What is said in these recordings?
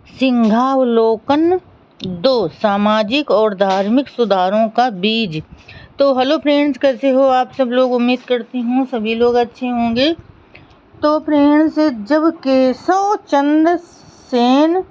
सिंहावलोकन 2 सामाजिक और धार्मिक सुधारों का बीज। तो हेलो फ्रेंड्स, कैसे हो आप सब लोग। उम्मीद करती हूँ सभी लोग अच्छे होंगे। तो फ्रेंड्स, जब केशव चंद्र सेन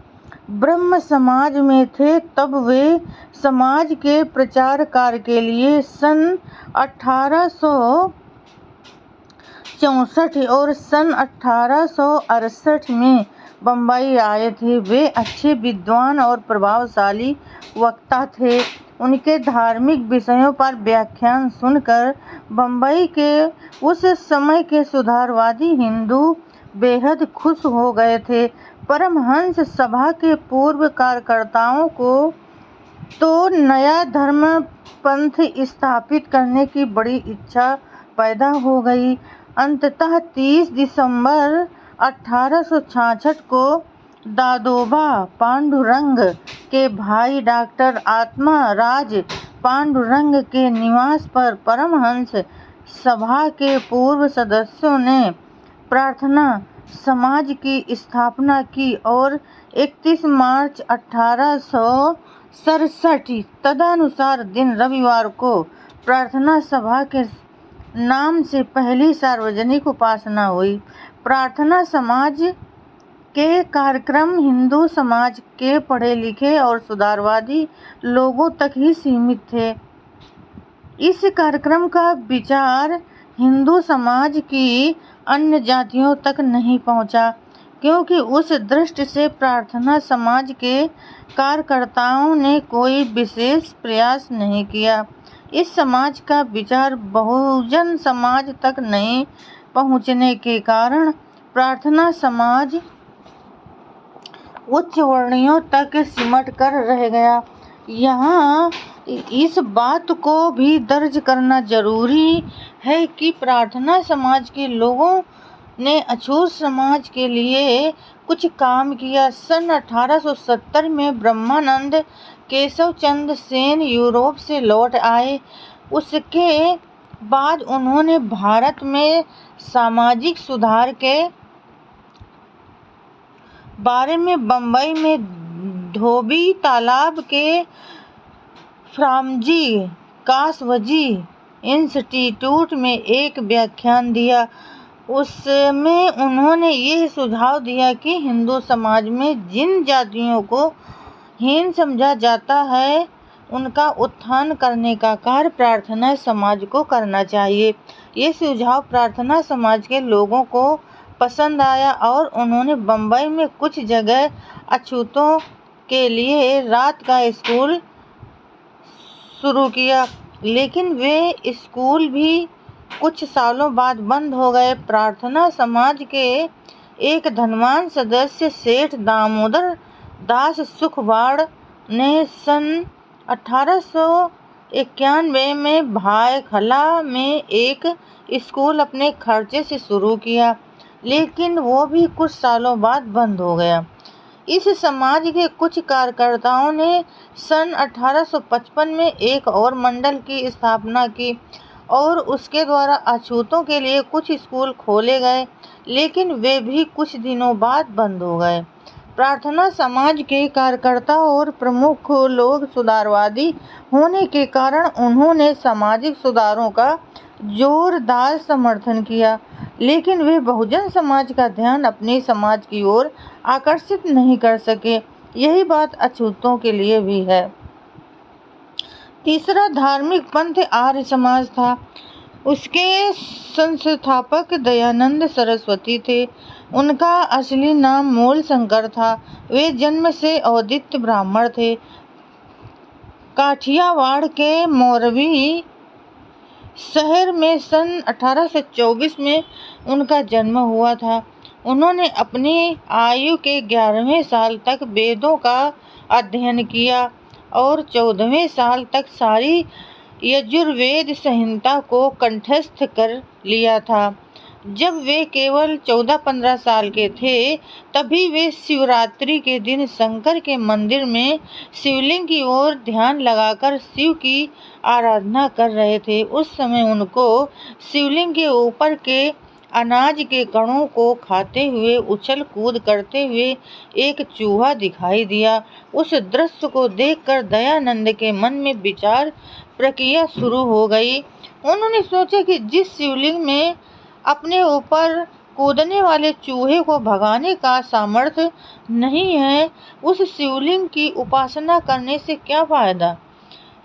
ब्रह्म समाज में थे तब वे समाज के प्रचार कार्य के लिए सन 1864 और सन 1868 में बम्बई आए थे। वे अच्छे विद्वान और प्रभावशाली वक्ता थे। उनके धार्मिक विषयों पर व्याख्यान सुनकर बम्बई के उस समय के सुधारवादी हिंदू बेहद खुश हो गए थे। परमहंस सभा के पूर्व कार्यकर्ताओं को तो नया धर्म पंथ स्थापित करने की बड़ी इच्छा पैदा हो गई। अंततः 30 दिसंबर 1866 को दादोबा पांडुरंग के भाई डॉक्टर आत्मा राज पांडुरंग के निवास पर परमहंस सभा के पूर्व सदस्यों ने प्रार्थना समाज की स्थापना की और 31 मार्च 1867 तदनुसार दिन रविवार को प्रार्थना सभा के नाम से पहली सार्वजनिक उपासना हुई। प्रार्थना समाज के कार्यक्रम हिंदू समाज के पढ़े लिखे और सुधारवादी लोगों तक ही सीमित थे। इस कार्यक्रम का विचार हिंदू समाज की अन्य जातियों तक नहीं पहुंचा, क्योंकि उस दृष्टि से प्रार्थना समाज के कार्यकर्ताओं ने कोई विशेष प्रयास नहीं किया। इस समाज का विचार बहुजन समाज तक नहीं पहुंचने के कारण प्रार्थना समाज उच्च वर्णियों तक सिमट कर रह गया। यहाँ इस बात को भी दर्ज करना जरूरी है कि प्रार्थना समाज के लोगों ने अछूत समाज के लिए कुछ काम किया। सन 1870 में ब्रह्मानंद केशव चंद्र सेन यूरोप से लौट आए। उसके बाद उन्होंने भारत में सामाजिक सुधार के बारे में बम्बई में धोबी तालाब के फ्रामजी कासवजी इंस्टीट्यूट में एक व्याख्यान दिया। उसमें उन्होंने यह सुझाव दिया कि हिंदू समाज में जिन जातियों को हीन समझा जाता है उनका उत्थान करने का कार्य प्रार्थना समाज को करना चाहिए। ये सुझाव प्रार्थना समाज के लोगों को पसंद आया और उन्होंने बम्बई में कुछ जगह अछूतों के लिए रात का स्कूल शुरू किया, लेकिन वे स्कूल भी कुछ सालों बाद बंद हो गए। प्रार्थना समाज के एक धनवान सदस्य सेठ दामोदर दास सुखवाड़ ने सन 1891 में भायखला में एक स्कूल अपने खर्चे से शुरू किया, लेकिन वो भी कुछ सालों बाद बंद हो गया। इस समाज के कुछ कार्यकर्ताओं ने सन 1855 में एक और मंडल की स्थापना की और उसके द्वारा अछूतों के लिए कुछ स्कूल खोले गए, लेकिन वे भी कुछ दिनों बाद बंद हो गए। प्रार्थना समाज के कार्यकर्ता और प्रमुख लोग सुधारवादी होने के कारण उन्होंने सामाजिक सुधारों का जोरदार समर्थन किया, लेकिन वे बहुजन समाज का ध्यान अपने समाज की ओर आकर्षित नहीं कर सके। यही बात अछूतों के लिए भी है। तीसरा धार्मिक पंथ आर्य समाज था। उसके संस्थापक दयानंद सरस्वती थे। उनका असली नाम मूल शंकर था। वे जन्म से अवैदिक ब्राह्मण थे। काठियावाड़ के मोरवी शहर में सन 1824 में उनका जन्म हुआ था। उन्होंने अपनी आयु के 11वें साल तक वेदों का अध्ययन किया और 14वें साल तक सारी यजुर्वेद संहिता को कंठस्थ कर लिया था। जब वे केवल 14-15 साल के थे, तभी वे शिवरात्रि के दिन शंकर के मंदिर में शिवलिंग की ओर ध्यान लगाकर शिव की आराधना कर रहे थे। उस समय उनको शिवलिंग के ऊपर के अनाज के कणों को खाते हुए उछल कूद करते हुए एक चूहा दिखाई दिया। उस दृश्य को देखकर दयानंद के मन में विचार प्रक्रिया शुरू हो गई। उन्होंने सोचा कि जिस शिवलिंग में अपने ऊपर कूदने वाले चूहे को भगाने का सामर्थ्य नहीं है, उस शिवलिंग की उपासना करने से क्या फायदा।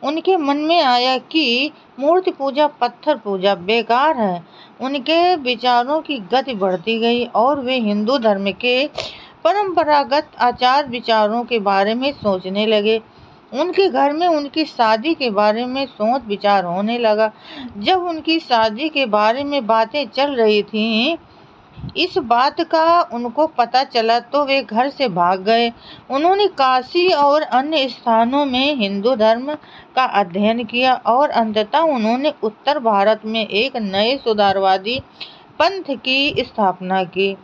उनके मन में आया कि मूर्ति पूजा, पत्थर पूजा बेकार है। उनके विचारों की गति बढ़ती गई और वे हिंदू धर्म के परंपरागत आचार विचारों के बारे में सोचने लगे। उनके घर में उनकी शादी के बारे में सोच विचार होने लगा। जब उनकी शादी के बारे में बातें चल रही थीं, इस बात का उनको पता चला तो वे घर से भाग गए। उन्होंने काशी और अन्य स्थानों में हिंदू धर्म का अध्ययन किया और अंततः उन्होंने उत्तर भारत में एक नए सुधारवादी पंथ की स्थापना की।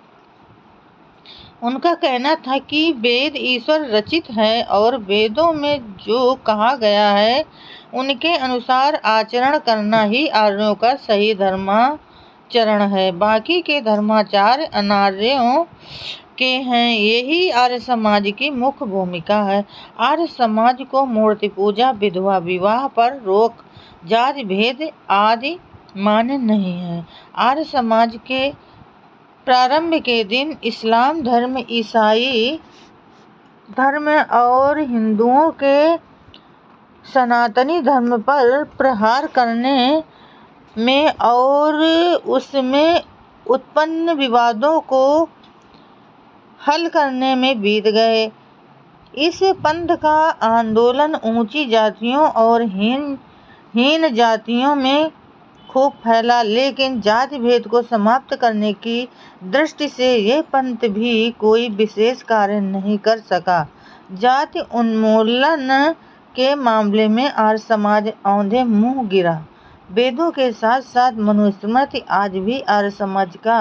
उनका कहना था कि वेद ईश्वर रचित है और वेदों में जो कहा गया है उनके अनुसार आचरण करना ही आर्यों का सही धर्माचरण है। बाकी के धर्माचार अनार्यों के हैं। यही आर्य समाज की मुख्य भूमिका है। आर्य समाज को मूर्ति पूजा, विधवा विवाह पर रोक, जाति भेद आदि मान्य नहीं है। आर्य समाज के प्रारंभ के दिन इस्लाम धर्म, ईसाई धर्म और हिंदुओं के सनातनी धर्म पर प्रहार करने में और उसमें उत्पन्न विवादों को हल करने में बीत गए। इस पंथ का आंदोलन ऊंची जातियों और हीन जातियों में खूब फैला, लेकिन जाति भेद को समाप्त करने की दृष्टि से यह पंथ भी कोई विशेष कार्य नहीं कर सका। जाति उन्मूलन के मामले में आर्य समाज औंधे मुंह गिरा। वेदों के साथ साथ मनुस्मृति आज भी आर्य समाज का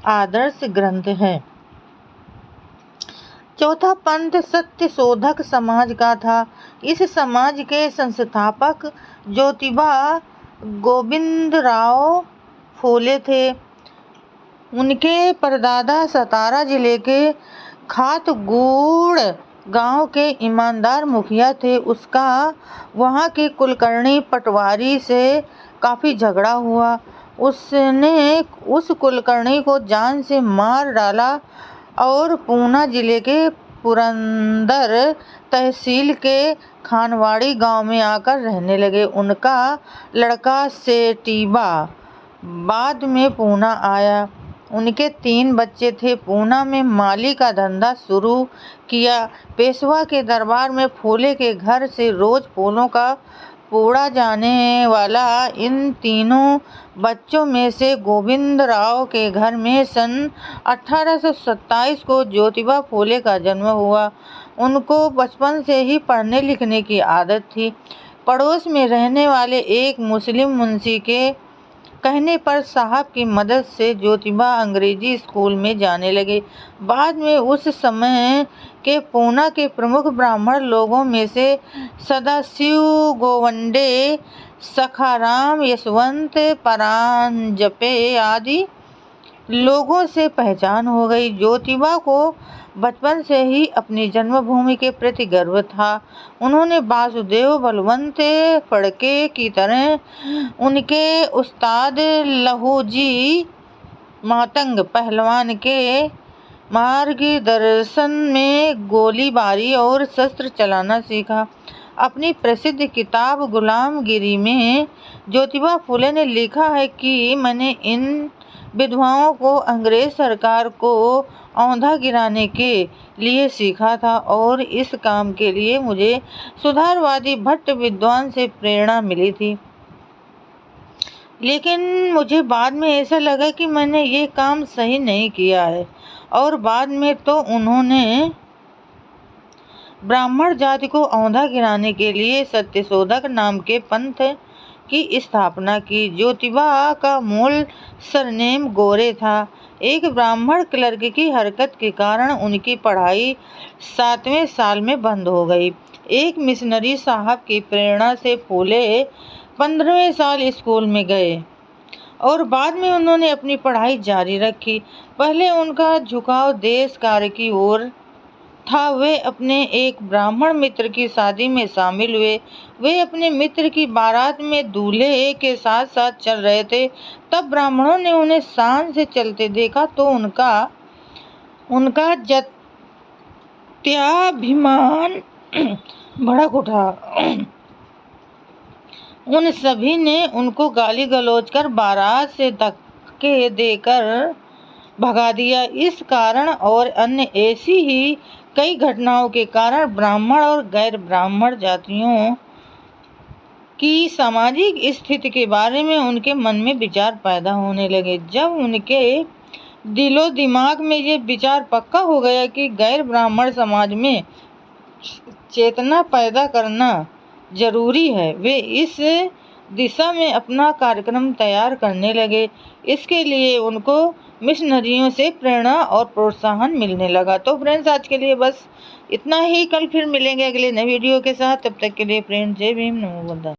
आदर्श ग्रंथ है। चौथा पंथ सत्यशोधक समाज का था। इस समाज के संस्थापक ज्योतिबा गोविंदराव फुले थे। उनके परदादा सतारा जिले के खातगुड़ गांव के ईमानदार मुखिया थे। उसका वहां के कुलकर्णी पटवारी से काफी झगड़ा हुआ। उसने उस कुलकर्णी को जान से मार डाला और पूना जिले के पुरंदर तहसील के खानवाड़ी गांव में आकर रहने लगे। उनका लड़का सेठीबा बाद में पूना आया। उनके 3 बच्चे थे। पूना में माली का धंधा शुरू किया। पेशवा के दरबार में फूले के घर से रोज फूलों का पोड़ा जाने वाला। इन तीनों बच्चों में से गोविंदराव के घर में सन 1827 को ज्योतिबा फुले का जन्म हुआ। उनको बचपन से ही पढ़ने लिखने की आदत थी। पड़ोस में रहने वाले एक मुस्लिम मुंशी के कहने पर साहब की मदद से ज्योतिबा अंग्रेजी स्कूल में जाने लगे। बाद में उस समय के पूना के प्रमुख ब्राह्मण लोगों में से सदाशिव गोवंडे, सखाराम, यशवंत परांजपे आदि लोगों से पहचान हो गई। ज्योतिबा को बचपन से ही अपनी जन्मभूमि के प्रति गर्व था। उन्होंने वासुदेव बलवंत फड़के की तरह उनके उस्ताद लहूजी मातंग पहलवान के मार्गदर्शन में गोलीबारी और शस्त्र चलाना सीखा। अपनी प्रसिद्ध किताब गुलामगिरी में ज्योतिबा फुले ने लिखा है कि मैंने इन विधवाओं को अंग्रेज सरकार को औंधा गिराने के लिए सीखा था और इस काम के लिए मुझे सुधारवादी भट्ट विद्वान से प्रेरणा मिली थी। लेकिन मुझे बाद में ऐसा लगा कि मैंने ये काम सही नहीं किया है। और बाद में तो उन्होंने ब्राह्मण जाति को औंधा गिराने के लिए सत्यशोधक नाम के पंथ की स्थापना की। ज्योतिबा का मूल सरनेम गोरे था। एक ब्राह्मण क्लर्क की हरकत के कारण उनकी पढ़ाई 7वें साल में बंद हो गई। एक मिशनरी साहब की प्रेरणा से फूले 15वें साल स्कूल में गए। और बाद में उन्होंने अपनी पढ़ाई जारी रखी। पहले उनका झुकाव देश कार्य की ओर था। वे अपने एक ब्राह्मण मित्र की शादी में शामिल हुए। वे अपने मित्र की बारात में दूल्हे के साथ साथ चल रहे थे। तब ब्राह्मणों ने उन्हें शान से चलते देखा तो उनका जत्याभिमान भड़क उठा। उन सभी ने उनको गाली गलौज कर बारात से धक्के देकर भगा दिया। इस कारण और अन्य ऐसी ही कई घटनाओं के कारण ब्राह्मण और गैर ब्राह्मण जातियों की सामाजिक स्थिति के बारे में उनके मन में विचार पैदा होने लगे। जब उनके दिलो दिमाग में ये विचार पक्का हो गया कि गैर ब्राह्मण समाज में चेतना पैदा करना जरूरी है, वे इस दिशा में अपना कार्यक्रम तैयार करने लगे। इसके लिए उनको मिशनरियों से प्रेरणा और प्रोत्साहन मिलने लगा। तो फ्रेंड्स, आज के लिए बस इतना ही। कल फिर मिलेंगे अगले नए वीडियो के साथ। तब तक के लिए फ्रेंड्स, जय भीम, नमो बुद्धाय।